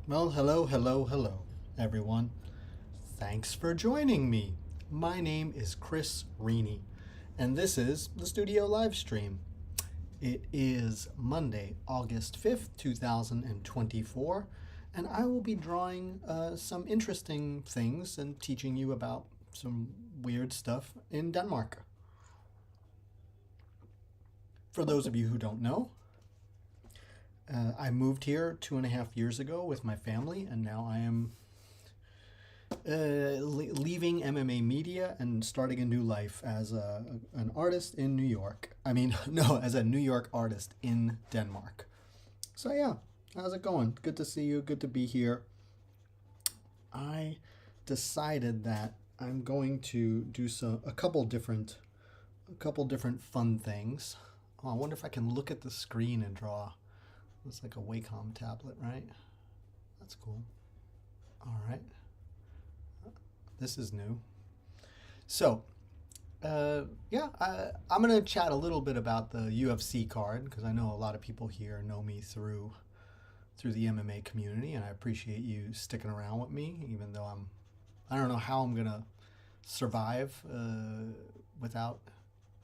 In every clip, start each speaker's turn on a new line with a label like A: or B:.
A: Well, hello, everyone. Thanks for joining me. My name is Chris Rini, and this is the studio live stream. It is Monday, August 5th, 2024, and I will be drawing some interesting things and teaching you about some weird stuff in Denmark. For those of you who don't know, I moved here 2.5 years ago with my family, and now I am leaving MMA media and starting a new life as an artist in New York. I mean, no, as a New York artist in Denmark. So, yeah, how's it going? Good to see you. Good to be here. I decided that I'm going to do a couple different fun things. Oh, I wonder if I can look at the screen and draw. It's like a Wacom tablet, right? That's cool. All right. This is new. So, yeah, I'm going to chat a little bit about the UFC card because I know a lot of people here know me through the MMA community, and I appreciate you sticking around with me, even though I don't know how I'm going to survive without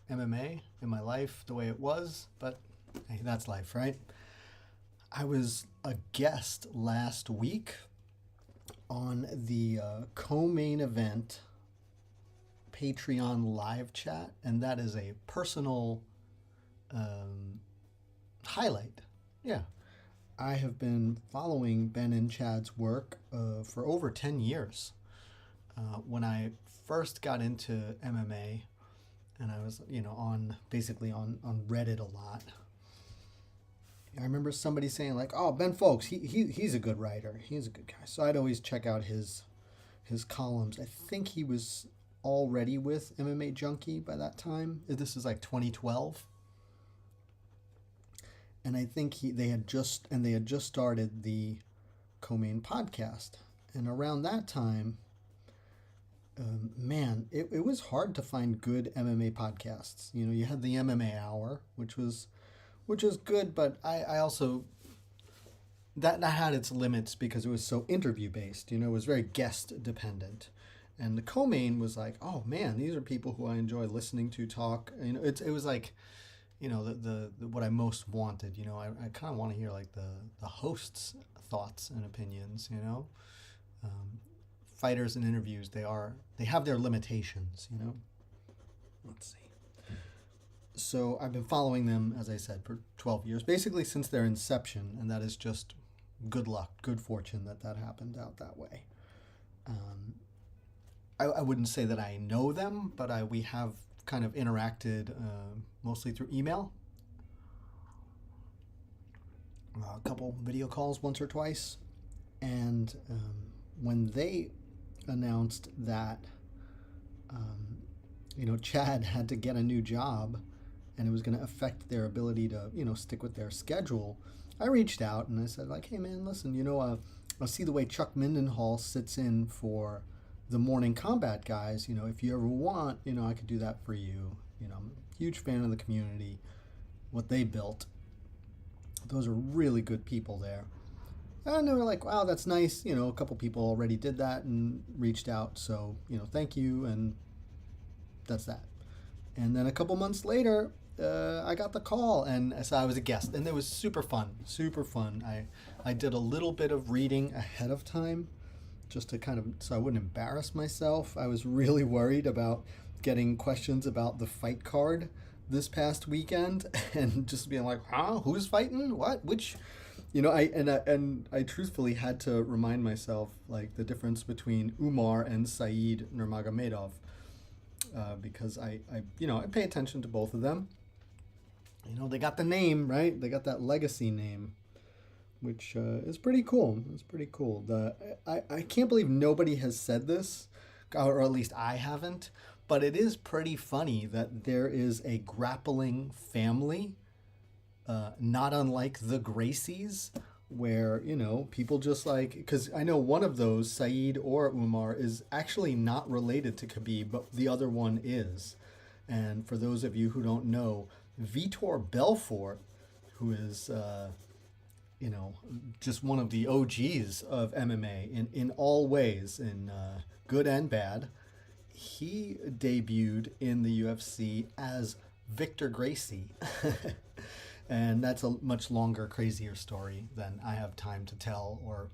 A: MMA in my life the way it was, but hey, that's life, right? I was a guest last week on the co-main event Patreon live chat, and that is a personal highlight. Yeah, I have been following Ben and Chad's work for over 10 years. When I first got into MMA, and I was, on basically on Reddit a lot. I remember somebody saying like, "Oh, Ben Folks, he's a good writer. He's a good guy." So I'd always check out his columns. I think he was already with MMA Junkie by that time. This is like 2012, and I think they had just started the Co-Main podcast, and around that time, man, it was hard to find good MMA podcasts. You had the MMA Hour, which was good, but I also that had its limits because it was so interview based. It was very guest dependent, and the co-main was like, oh man, these are people who I enjoy listening to talk. It was like, the what I most wanted. I kind of want to hear like the host's thoughts and opinions. Fighters and interviews, they have their limitations. Let's see. So I've been following them, as I said, for 12 years, basically since their inception, and that is just good luck, good fortune that happened out that way. I wouldn't say that I know them, but we have kind of interacted mostly through email, a couple video calls once or twice, and when they announced that, Chad had to get a new job and it was going to affect their ability to, stick with their schedule, I reached out and I said, like, hey, man, listen, I see the way Chuck Mindenhall sits in for the morning combat guys. If you ever want, I could do that for you. I'm a huge fan of the community, what they built. Those are really good people there. And they were like, wow, that's nice. A couple people already did that and reached out. So, thank you. And that's that. And then a couple months later, I got the call, and so I was a guest, and it was super fun, super fun. I did a little bit of reading ahead of time, just to kind of so I wouldn't embarrass myself. I was really worried about getting questions about the fight card this past weekend, and just being like, huh, who's fighting? What? Which? I truthfully had to remind myself like the difference between Umar and Saeed Nurmagomedov. Because I pay attention to both of them. They got the name, right? They got that legacy name, which is pretty cool. It's pretty cool. I can't believe nobody has said this, or at least I haven't, but it is pretty funny that there is a grappling family, not unlike the Gracies, where, people just like, because I know one of those, Saeed or Umar, is actually not related to Khabib, but the other one is. And for those of you who don't know, Vitor Belfort, who is you know, just one of the OGs of MMA in all ways, in good and bad. He debuted in the UFC as Victor Gracie. And that's a much longer, crazier story than I have time to tell or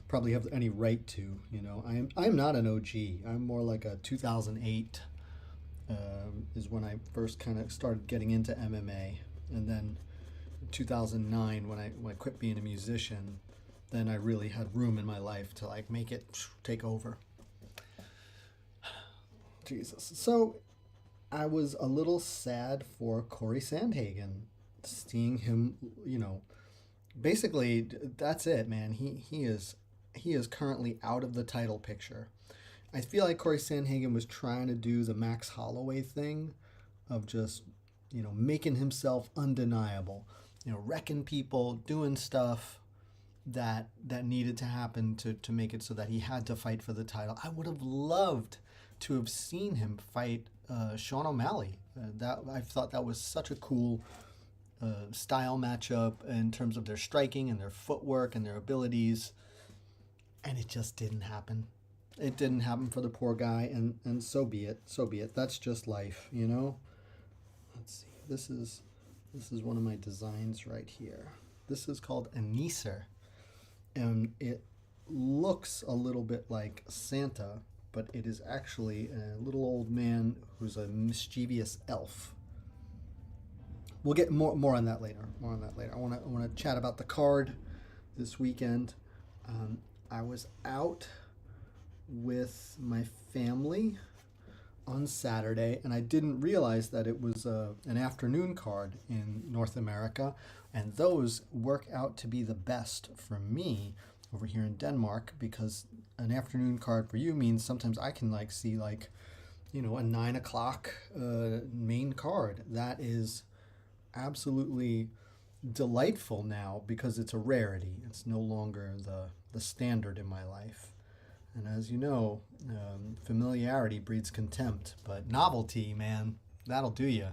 A: probably have any right to. You know, I am not an OG. I'm more like a 2008 is when I first kind of started getting into MMA, and then 2009 when I quit being a musician, then I really had room in my life to like make it take over. Jesus. So I was a little sad for Corey Sandhagen, seeing him, you know, basically that's it, man. He is currently out of the title picture. I feel like Corey Sandhagen was trying to do the Max Holloway thing of just, you know, making himself undeniable, you know, wrecking people, doing stuff that needed to happen to make it so that he had to fight for the title. I would have loved to have seen him fight Sean O'Malley. That I thought that was such a cool style matchup in terms of their striking and their footwork and their abilities, and it just didn't happen. It didn't happen for the poor guy, and so be it. So be it. That's just life, you know. Let's see. This is one of my designs right here. This is called a Nisse, and it looks a little bit like Santa, but it is actually a little old man who's a mischievous elf. We'll get more on that later. More on that later. I want to chat about the card this weekend. I was out with my family on Saturday, and I didn't realize that it was an afternoon card in North America, and those work out to be the best for me over here in Denmark, because an afternoon card for you means sometimes I can like see like, you know, a 9 o'clock main card. That is absolutely delightful now because it's a rarity. It's no longer the standard in my life. And as you know, familiarity breeds contempt, but novelty, man, that'll do you.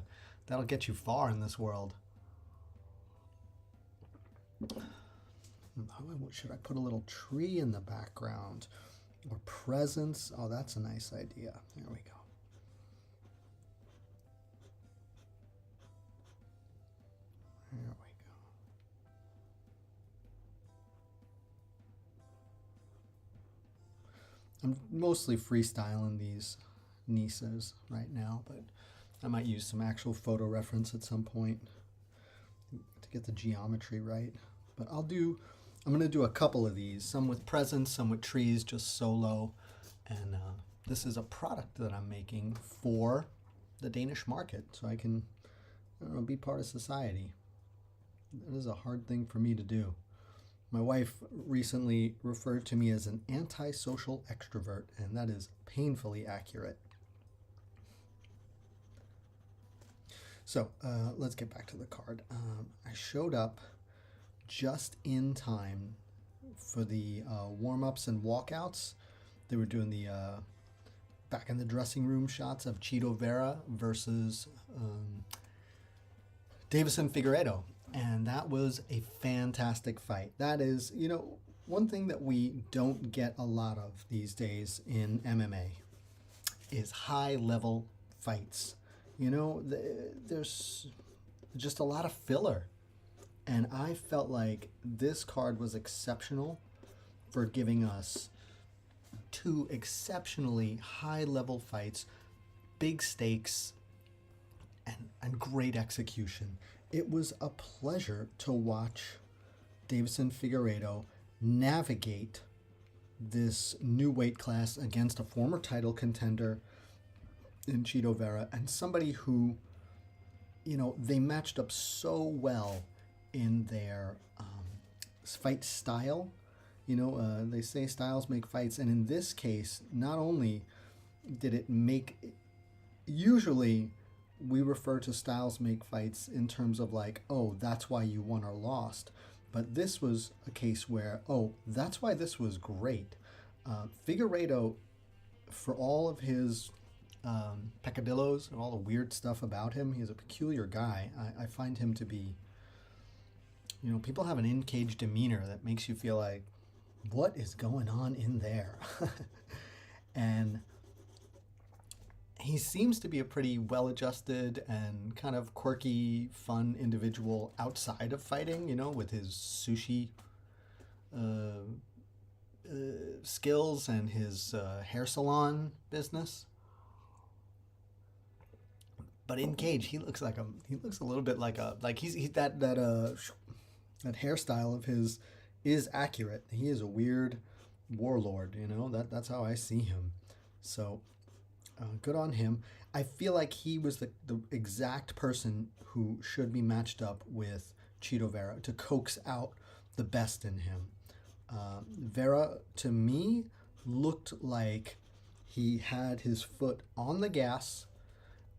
A: That'll get you far in this world. Should I put a little tree in the background or presents? Oh, that's a nice idea. There we go. There we go. I'm mostly freestyling these Nisses right now, but I might use some actual photo reference at some point to get the geometry right. But I'm going to do a couple of these, some with presents, some with trees, just solo. And this is a product that I'm making for the Danish market, so I can, I don't know, be part of society. That is a hard thing for me to do. My wife recently referred to me as an antisocial extrovert, and that is painfully accurate. So let's get back to the card. I showed up just in time for the warm-ups and walkouts. They were doing the back in the dressing room shots of Chito Vera versus Davison Figueiredo. And that was a fantastic fight. That is, you know, one thing that we don't get a lot of these days in MMA is high-level fights. You know, there's just a lot of filler. And I felt like this card was exceptional for giving us two exceptionally high-level fights, big stakes, and great execution. It was a pleasure to watch Davison Figueiredo navigate this new weight class against a former title contender in Chito Vera, and somebody who, you know, they matched up so well in their fight style. You know, they say styles make fights, and in this case, not only did it make, usually we refer to styles make fights in terms of like, oh, that's why you won or lost. But this was a case where, oh, that's why this was great. Figueiredo, for all of his peccadillos and all the weird stuff about him, he's a peculiar guy. I find him to be You know, people have an in-cage demeanor that makes you feel like, what is going on in there? And he seems to be a pretty well-adjusted and kind of quirky, fun individual outside of fighting, you know, with his sushi uh, skills and his hair salon business. But in cage, he looks a little bit like he's that hairstyle of his is accurate. He is a weird warlord, you know. That's how I see him. So good on him. I feel like he was the exact person who should be matched up with Chito Vera to coax out the best in him. Vera, to me, looked like he had his foot on the gas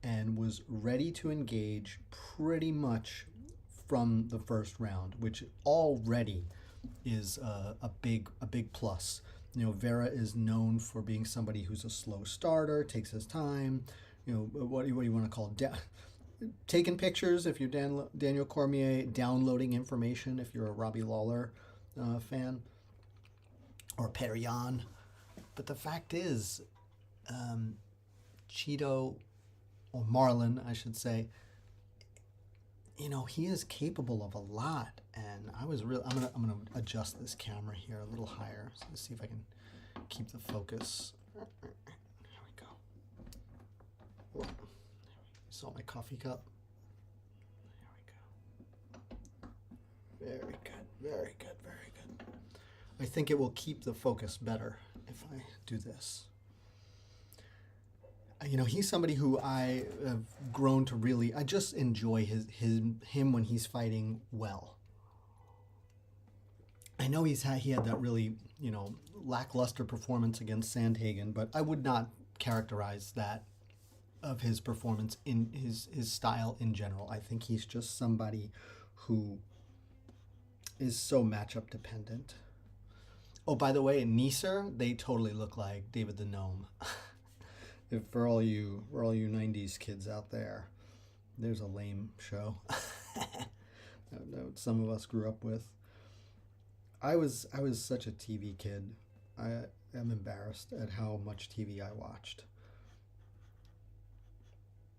A: and was ready to engage pretty much from the first round, which already is a big plus. You know, Vera is known for being somebody who's a slow starter, takes his time. You know, what do you want to call it? Taking pictures if you're Daniel Cormier, downloading information if you're a Robbie Lawler fan, or Peter Yan. But the fact is, Cheeto, or Marlon, I should say, you know, he is capable of a lot. And I'm gonna adjust this camera here a little higher, so let's see if I can keep the focus. There we go. You saw my coffee cup. There we go. Very good, very good, very good. I think it will keep the focus better if I do this. You know, he's somebody who I have grown to really, I just enjoy him when he's fighting well. I know he had that really, you know, lackluster performance against Sandhagen, but I would not characterize that of his performance in his style in general. I think he's just somebody who is so matchup dependent. Oh, by the way, Nisse, they totally look like David the Gnome. If for all you 90s kids out there, there's a lame show that some of us grew up with. I was such a TV kid. I am embarrassed at how much TV I watched.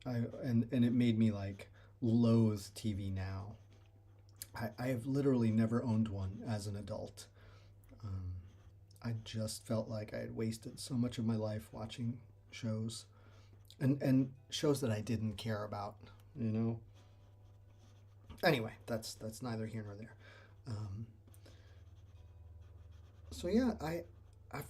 A: And it made me like loathe TV now. I have literally never owned one as an adult. I just felt like I had wasted so much of my life watching shows and shows that I didn't care about, you know. Anyway, that's neither here nor there. So yeah, I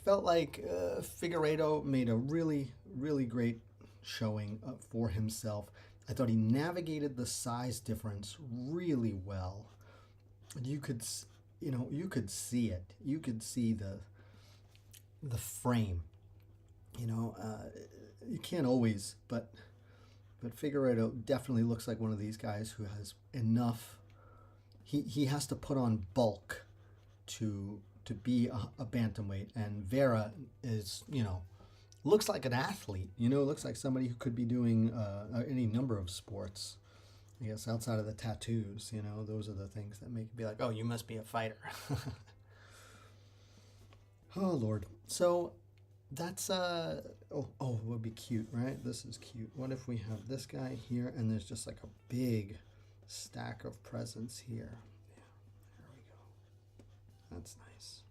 A: felt like Figueiredo made a really, really great showing for himself. I thought he navigated the size difference really well. You could see it. You could see the frame. You know, you can't always, but Figueiredo definitely looks like one of these guys who has enough. He has to put on bulk to be a bantamweight, and Vera is, you know, looks like an athlete. You know, looks like somebody who could be doing any number of sports. I guess outside of the tattoos, you know, those are the things that make you be like, oh, you must be a fighter. Oh Lord. So that's it would be cute, right? This is cute. What if we have this guy here and there's just like a big stack of presents here? Yeah, there we go. That's nice.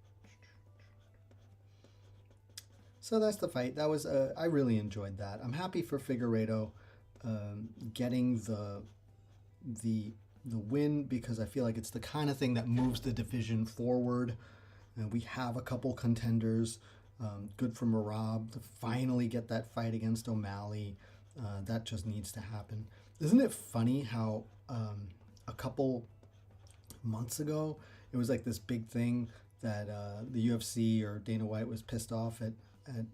A: So that's the fight. That was I really enjoyed that. I'm happy for Figueiredo getting the win, because I feel like it's the kind of thing that moves the division forward. And we have a couple contenders. Good for Merab to finally get that fight against O'Malley. That just needs to happen. Isn't it funny how a couple months ago it was like this big thing that the UFC or Dana White was pissed off at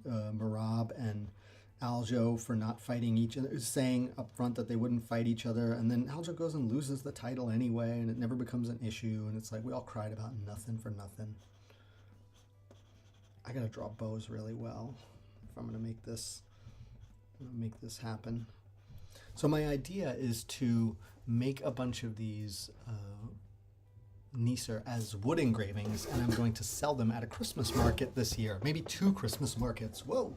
A: Merab and Aljo for not fighting each other, saying up front that they wouldn't fight each other, and then Aljo goes and loses the title anyway, and it never becomes an issue, and it's like we all cried about nothing for nothing. I gotta draw bows really well if I'm gonna make this happen. So my idea is to make a bunch of these Nisse as wood engravings, and I'm going to sell them at a Christmas market this year. Maybe 2 Christmas markets. Whoa!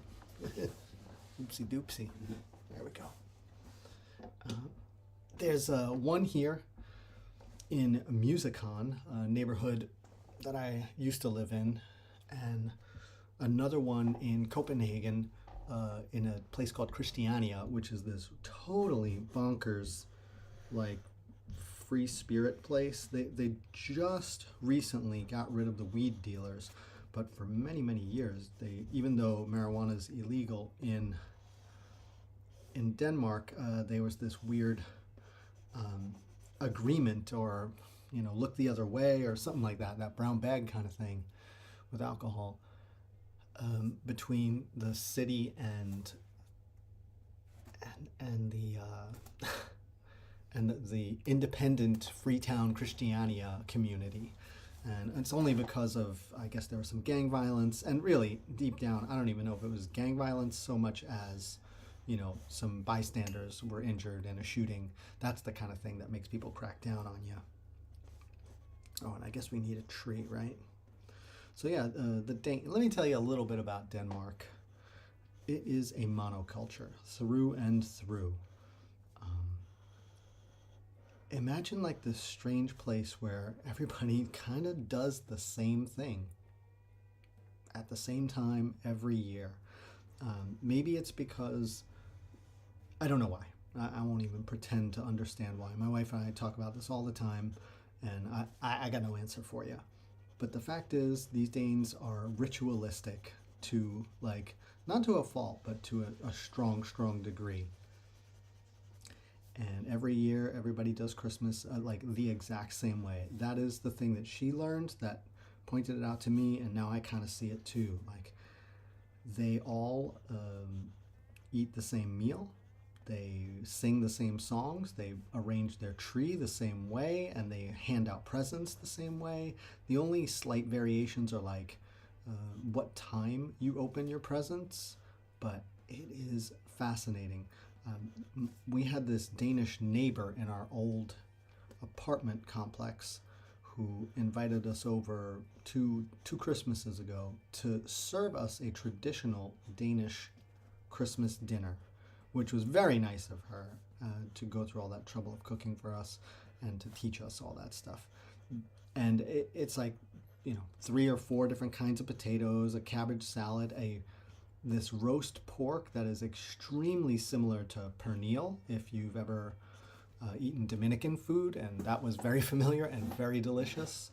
A: Oopsie doopsie. There we go. There's one here in Musicon, a neighborhood that I used to live in, and another one in Copenhagen, in a place called Christiania, which is this totally bonkers, like, free spirit place. They just recently got rid of the weed dealers, but for many, many years, even though marijuana is illegal in Denmark, there was this weird agreement, or look the other way or something like that brown bag kind of thing with alcohol, between the city and the and the independent Freetown Christiania community. And it's only because of, I guess, there was some gang violence, and really deep down I don't even know if it was gang violence so much as some bystanders were injured in a shooting. That's the kind of thing that makes people crack down on you. Oh, and I guess we need a tree, right? So yeah, let me tell you a little bit about Denmark. It is a monoculture, through and through. Imagine like this strange place where everybody kind of does the same thing at the same time every year. Maybe it's because, I don't know why. I won't even pretend to understand why. My wife and I talk about this all the time, and I got no answer for you. But the fact is, these Danes are ritualistic to, like, not to a fault, but to a strong, strong degree. And every year, everybody does Christmas like the exact same way. That is the thing that she learned, that pointed it out to me, and now I kind of see it too. Like, they all eat the same meal, they sing the same songs, they arrange their tree the same way, and they hand out presents the same way. The only slight variations are like what time you open your presents, but it is fascinating. We had this Danish neighbor in our old apartment complex who invited us over two Christmases ago to serve us a traditional Danish Christmas dinner, which was very nice of her to go through all that trouble of cooking for us and to teach us all that stuff. And it's like, 3 or 4 different kinds of potatoes, a cabbage salad, this roast pork that is extremely similar to pernil, if you've ever eaten Dominican food, and that was very familiar and very delicious.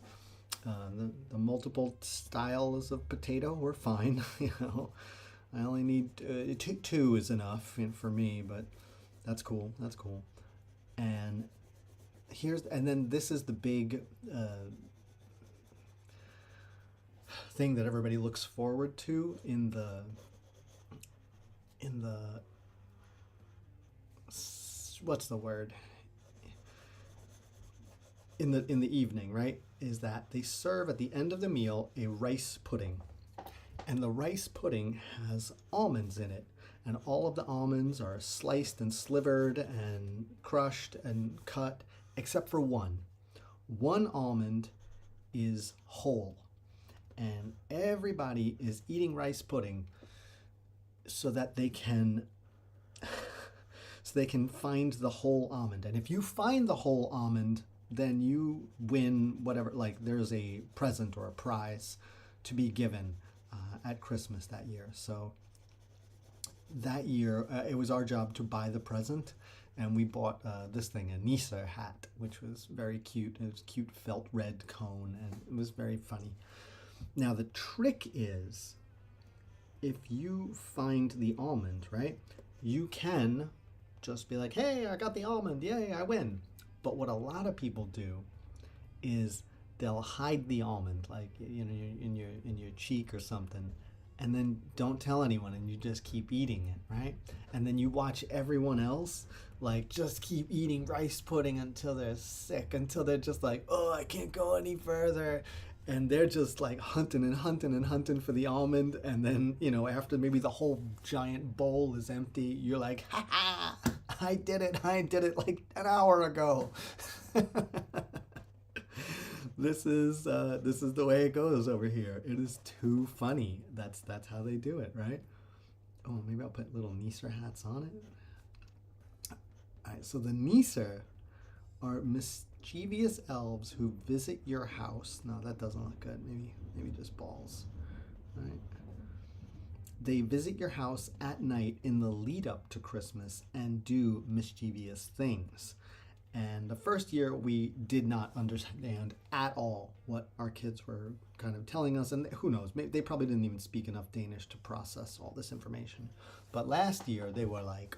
A: The multiple styles of potato were fine. I only need 2 is enough for me, but that's cool. That's cool. And then this is the big thing that everybody looks forward to in the what's the word, in the evening, right, is that they serve at the end of the meal a rice pudding, and the rice pudding has almonds in it, and all of the almonds are sliced and slivered and crushed and cut except for one almond is whole, and everybody is eating rice pudding so that they can find the whole almond. And if you find the whole almond, then you win whatever, like there's a present or a prize to be given at Christmas that year. So that year, it was our job to buy the present, and we bought this thing, a Nisse hat, which was very cute. It was a cute felt red cone, and it was very funny. Now the trick is, if you find the almond, right, you can just be like, hey, I got the almond, yay, I win. But what a lot of people do is they'll hide the almond, like in your cheek or something, and then don't tell anyone, and you just keep eating it, right? And then you watch everyone else like just keep eating rice pudding until they're sick, until they're just like, oh, I can't go any further. And they're just like hunting and hunting and hunting for the almond. And then, after maybe the whole giant bowl is empty, you're like, ha ha, I did it like an hour ago. This is the way it goes over here. It is too funny. That's how they do it, right? Oh, maybe I'll put little Nisse hats on it. All right, so the Nisse are mischievous elves who visit your house. No, that doesn't look good. Maybe just balls. All right. They visit your house at night in the lead up to Christmas and do mischievous things. And the first year, we did not understand at all what our kids were kind of telling us. And who knows, maybe they probably didn't even speak enough Danish to process all this information. But last year, they were like,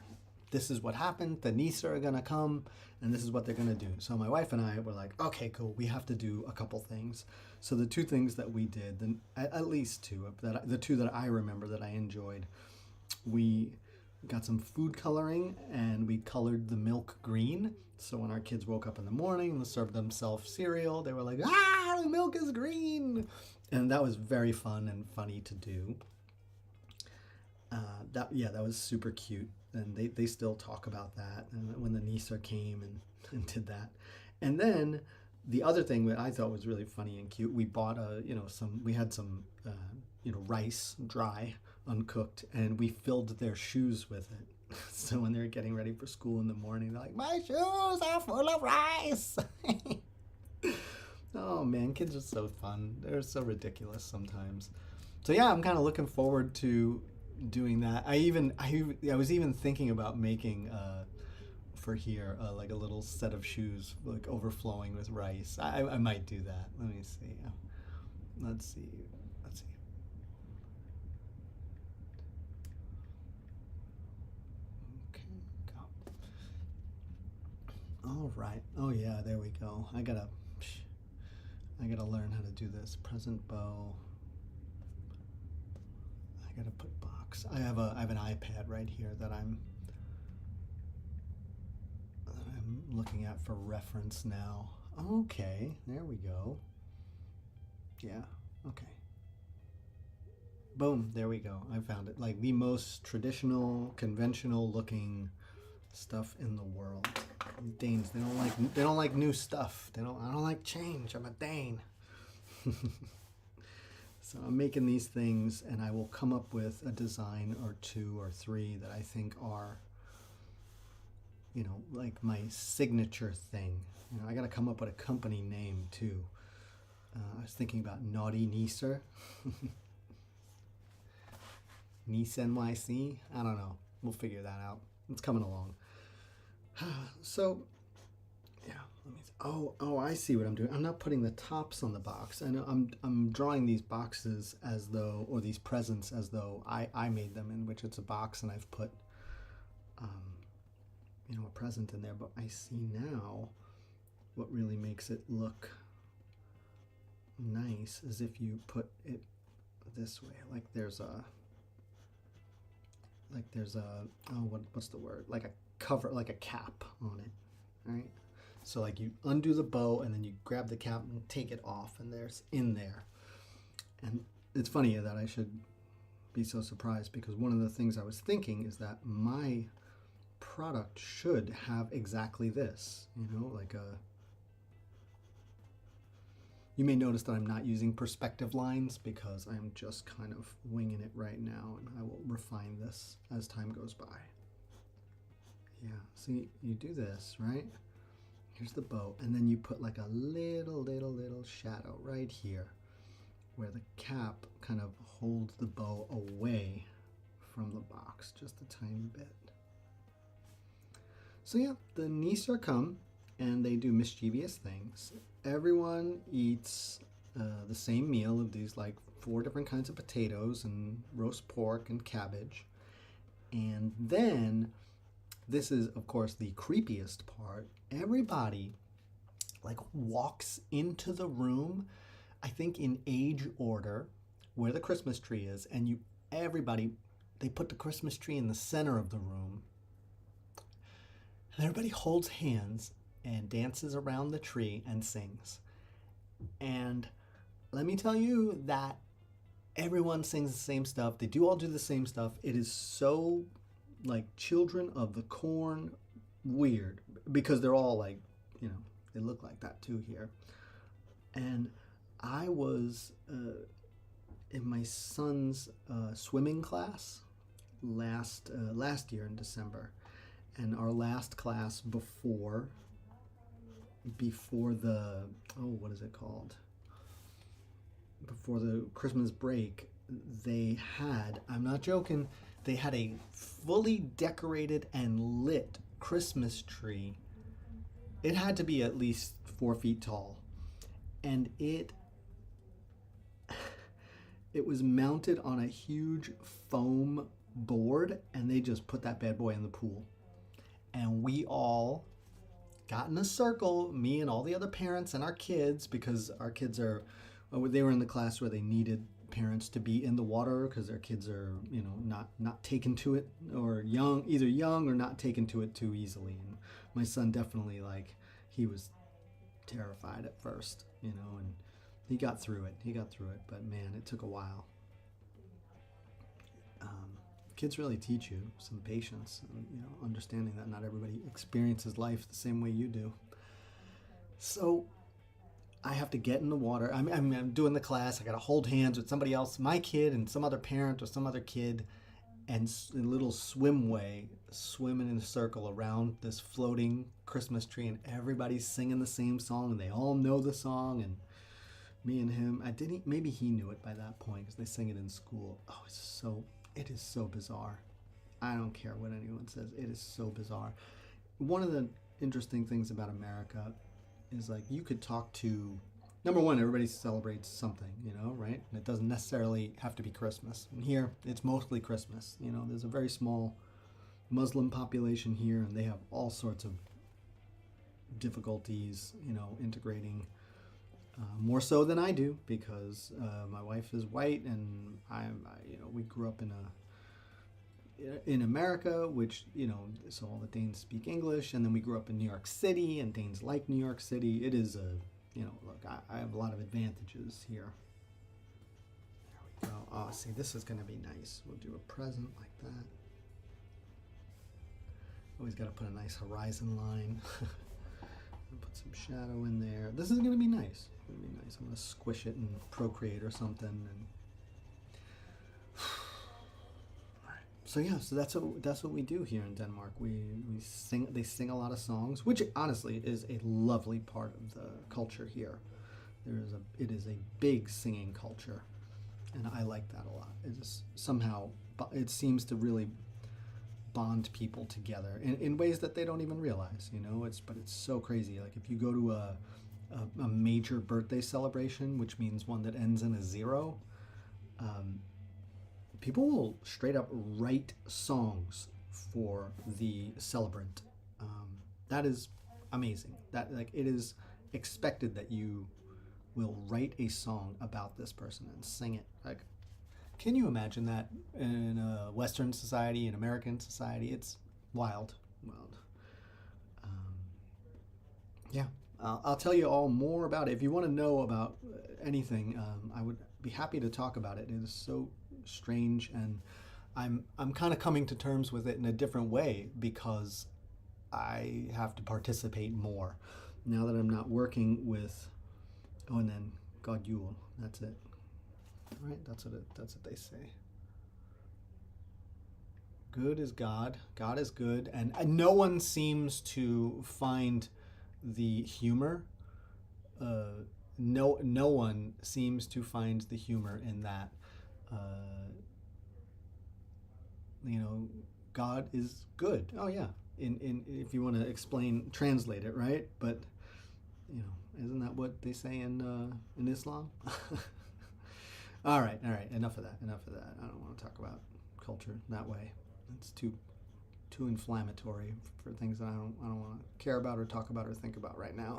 A: this is what happened. The Nisse are going to come, and this is what they're going to do. So my wife and I were like, okay, cool. We have to do a couple things. So the two things that we did, then at least two, the two that I remember that I enjoyed, we got some food coloring and we colored the milk green. So when our kids woke up in the morning and served themselves cereal, they were like, ah, the milk is green. And that was very fun and funny to do. That was super cute. And they still talk about that. And when the Nisse came and did that. And then the other thing that I thought was really funny and cute, we bought we had some rice, dry, uncooked, and we filled their shoes with it. So when they were getting ready for school in the morning, they're like, my shoes are full of rice. Oh man, kids are so fun. They're so ridiculous sometimes. So yeah, I'm kind of looking forward to doing that. I was even thinking about making for here like a little set of shoes like overflowing with rice. I might do that. Let me see. Let's see. All right. Oh yeah, there we go. I gotta learn how to do this. Present bow. I gotta put box. I have an iPad right here that I'm looking at for reference now. Okay, there we go. Yeah. Okay. Boom. There we go. I found it. Like the most traditional, conventional looking stuff in the world. Danes, they don't like new stuff. I don't like change. I'm a Dane. So I'm making these things, and I will come up with a design or two or three that I think are, like my signature thing. I got to come up with a company name too. I was thinking about Naughty Nisse. Nisse NYC. I don't know. We'll figure that out. It's coming along. So, yeah. I see what I'm doing. I'm not putting the tops on the box. I know I'm drawing these boxes as though, or these presents as though I made them, in which it's a box and I've put, a present in there. But I see now what really makes it look nice is if you put it this way, like there's a what's the word? Like a cover, like a cap on it, right? So like you undo the bow and then you grab the cap and take it off, and there's in there. And it's funny that I should be so surprised, because one of the things I was thinking is that my product should have exactly this, like a. You may notice that I'm not using perspective lines because I'm just kind of winging it right now, and I will refine this as time goes by. Yeah, see, you do this, right? Here's the bow, and then you put like a little shadow right here where the cap kind of holds the bow away from the box just a tiny bit. So yeah, the Nisse come and they do mischievous things. Everyone eats the same meal of these like 4 different kinds of potatoes and roast pork and cabbage. And then, this is of course the creepiest part, everybody like walks into the room, I think in age order, where the Christmas tree is, and they put the Christmas tree in the center of the room. And everybody holds hands and dances around the tree and sings. And let me tell you that everyone sings the same stuff. They all do the same stuff. It is so like Children of the Corn weird, because they're all like, they look like that too here. And I was in my son's swimming class last year in December, and our last class before the, what is it called? Before the Christmas break, they had, I'm not joking, they had a fully decorated and lit Christmas tree. It had to be at least 4 feet tall, and it was mounted on a huge foam board, and they just put that bad boy in the pool. And we all got in a circle, me and all the other parents and our kids, because our kids they were in the class where they needed parents to be in the water because their kids are, not taken to it, or either young or not taken to it too easily. And my son definitely, he was terrified at first, and he got through it. But man, it took a while. Kids really teach you some patience, and, understanding that not everybody experiences life the same way you do. So I have to get in the water. I'm doing the class. I got to hold hands with somebody else, my kid and some other parent or some other kid, and a little swimway, swimming in a circle around this floating Christmas tree, and everybody's singing the same song, and they all know the song. And me and him, maybe he knew it by that point because they sing it in school. Oh, it is so bizarre. I don't care what anyone says. It is so bizarre. One of the interesting things about America is, you could talk to, number one, everybody celebrates something, right? And it doesn't necessarily have to be Christmas. And here, it's mostly Christmas. There's a very small Muslim population here, and they have all sorts of difficulties, integrating, more so than I do, because my wife is white, and we grew up in America, which, so all the Danes speak English, and then we grew up in New York City, and Danes like New York City. It is look, I have a lot of advantages here. There we go. Oh, see, this is going to be nice. We'll do a present like that. Always got to put a nice horizon line. Put some shadow in there. This is going to be nice. It's going to be nice. I'm going to squish it in Procreate or something. And so yeah, so that's what we do here in Denmark. We sing. They sing a lot of songs, which honestly is a lovely part of the culture here. It is a big singing culture, and I like that a lot. It is somehow, it seems to really bond people together in ways that they don't even realize, but it's so crazy. If you go to a major birthday celebration, which means one that ends in a 0, people will straight up write songs for the celebrant. That is amazing. That it is expected that you will write a song about this person and sing it. Can you imagine that in a Western society, in American society? It's wild. Yeah, I'll tell you all more about it. If you want to know about anything, I would be happy to talk about it. It is so strange, and I'm kind of coming to terms with it in a different way because I have to participate more now that I'm not working with. Oh, and then God Yule. That's it. Right? That's what they say. Good is God. God is good, and no one seems to find the humor. No one seems to find the humor in that. God is good. Oh yeah. In if you want to translate it, right? But isn't that what they say in Islam? All right. Enough of that. I don't want to talk about culture that way. It's too inflammatory for things that I don't want to care about or talk about or think about right now.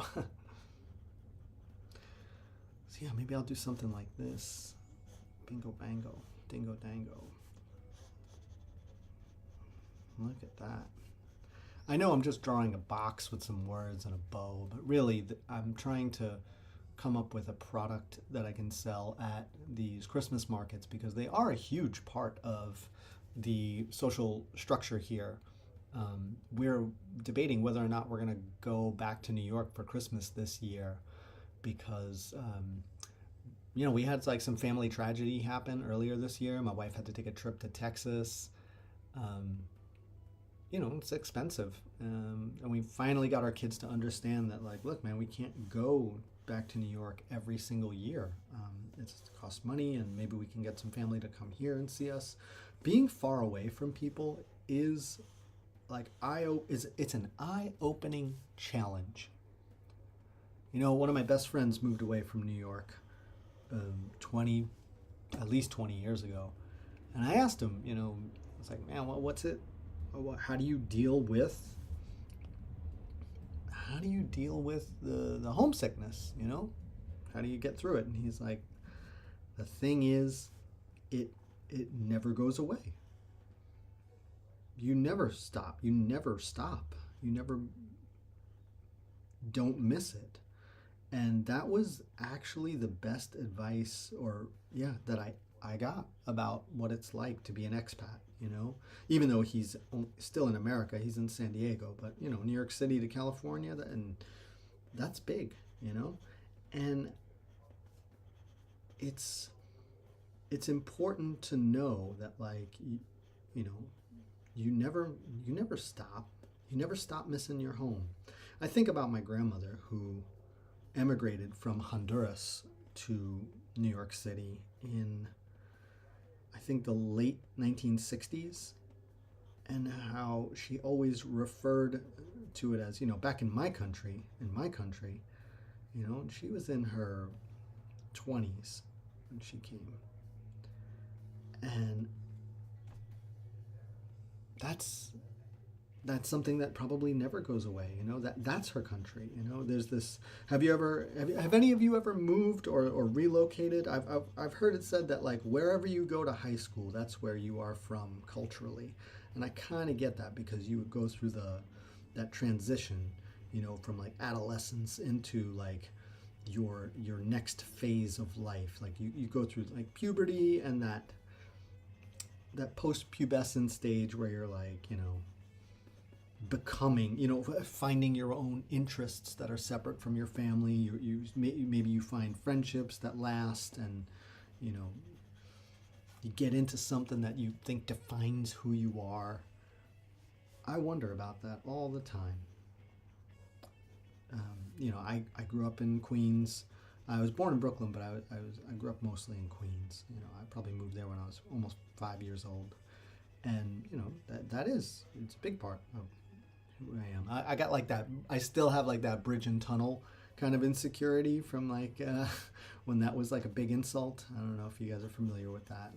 A: So yeah, maybe I'll do something like this. Bingo bango, dingo dango. Look at that. I know I'm just drawing a box with some words and a bow, but really I'm trying to come up with a product that I can sell at these Christmas markets, because they are a huge part of the social structure here. We're debating whether or not we're going to go back to New York for Christmas this year, because we had like some family tragedy happen earlier this year. My wife had to take a trip to Texas. Um, it's expensive. And we finally got our kids to understand that, like, look, man, we can't go back to New York every single year. It costs money, and maybe we can get some family to come here and see us. Being far away from people is like it's an eye-opening challenge. One of my best friends moved away from New York 20, at least 20 years ago, and I asked him, I was like, man, what's it? How do you deal with the homesickness? How do you get through it? And he's like, the thing is, it never goes away. You never stop. You never don't miss it. And that was actually the best advice, that I got about what it's like to be an expat. Even though he's still in America, he's in San Diego, but New York City to California, and that's big. And it's important to know that, like, you never stop. You never stop missing your home. I think about my grandmother, who emigrated from Honduras to New York City in, I think, the late 1960s, and how she always referred to it as, back in my country, and she was in her 20s when she came. And that's something that probably never goes away. That's her country. There's this. Have any of you ever moved or relocated? I've heard it said that, like, wherever you go to high school, that's where you are from culturally, and I kind of get that, because you would go through that transition, from like adolescence into like your next phase of life. Like you go through like puberty and that post-pubescent stage where you're like, becoming, finding your own interests that are separate from your family. Maybe you find friendships that last, and you get into something that you think defines who you are. I wonder about that all the time. I grew up in Queens. I was born in Brooklyn, but I grew up mostly in Queens. I probably moved there when I was almost 5 years old, and it's a big part of who I am. I got like that. I still have like that bridge and tunnel kind of insecurity from like when that was like a big insult. I don't know if you guys are familiar with that.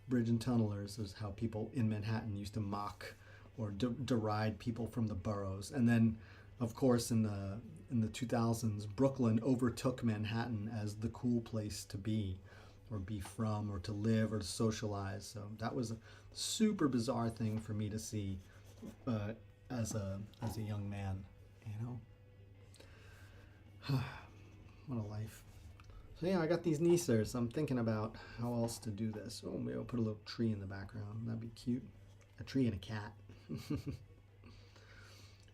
A: Bridge and tunnelers is how people in Manhattan used to mock or deride people from the boroughs, and then, of course, in the 2000s, Brooklyn overtook Manhattan as the cool place to be, or be from, or to live, or to socialize. So that was a super bizarre thing for me to see as a young man. What a life. So yeah, I got these Nisses. I'm thinking about how else to do this. Oh, maybe I'll put a little tree in the background. That'd be cute. A tree and a cat.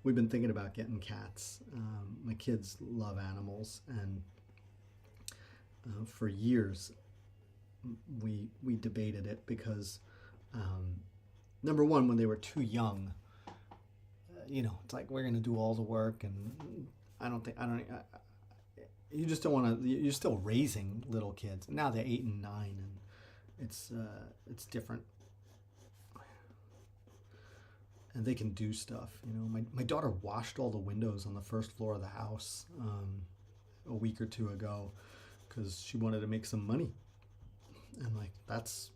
A: We've been thinking about getting cats. My kids love animals, and for years we debated it, because number one, when they were too young, it's like, we're gonna do all the work, and you just don't want to. You're still raising little kids. Now they're 8 and 9, and it's different. And they can do stuff. My daughter washed all the windows on the first floor of the house a week or two ago, because she wanted to make some money. And like, that's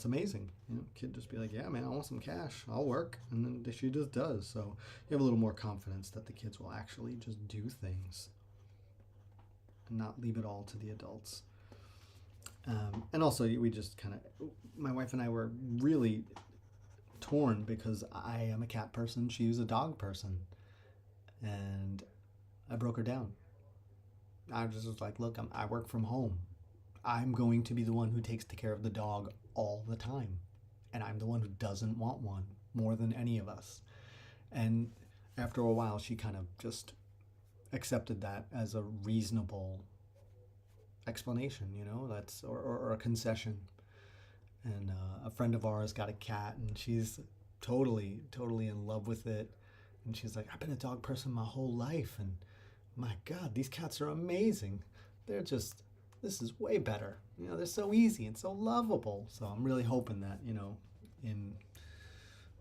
A: amazing. Kid just be like, yeah, man, I want some cash. I'll work. And then she just does. So you have a little more confidence that the kids will actually just do things and not leave it all to the adults. And also, we just kind of, my wife and I were really torn, because I am a cat person, she's a dog person, and I broke her down. I just was like, look, I work from home. I'm going to be the one who takes care of the dog all the time, and I'm the one who doesn't want one more than any of us. And after a while, she kind of just accepted that as a reasonable explanation, you know, that's or a concession. And a friend of ours got a cat, and she's totally in love with it. And she's like, I've been a dog person my whole life, and my God, these cats are amazing. They're just, this is way better. You know, they're so easy and so lovable. So I'm really hoping that, you know, in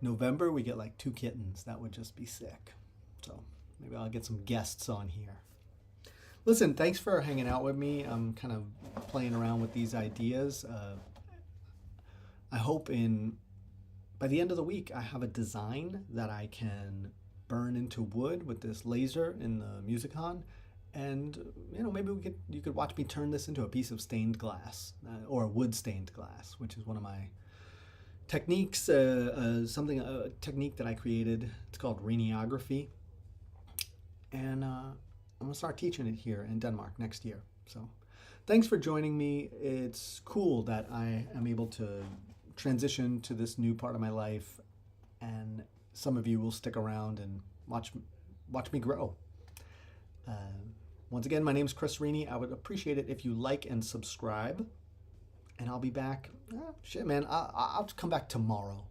A: November we get like 2 kittens. That would just be sick. So maybe I'll get some guests on here. Listen, thanks for hanging out with me. I'm kind of playing around with these ideas. I hope by the end of the week I have a design that I can burn into wood with this laser in the Musicon, and you know, maybe you could watch me turn this into a piece of stained glass or wood stained glass, which is one of my techniques. A technique that I created. It's called Riniography, and I'm gonna start teaching it here in Denmark next year. So, thanks for joining me. It's cool that I am able to transition to this new part of my life, and some of you will stick around and watch me grow. Once again, my name is Chris Rini. I would appreciate it if you like and subscribe, and I'll be back. I'll come back tomorrow.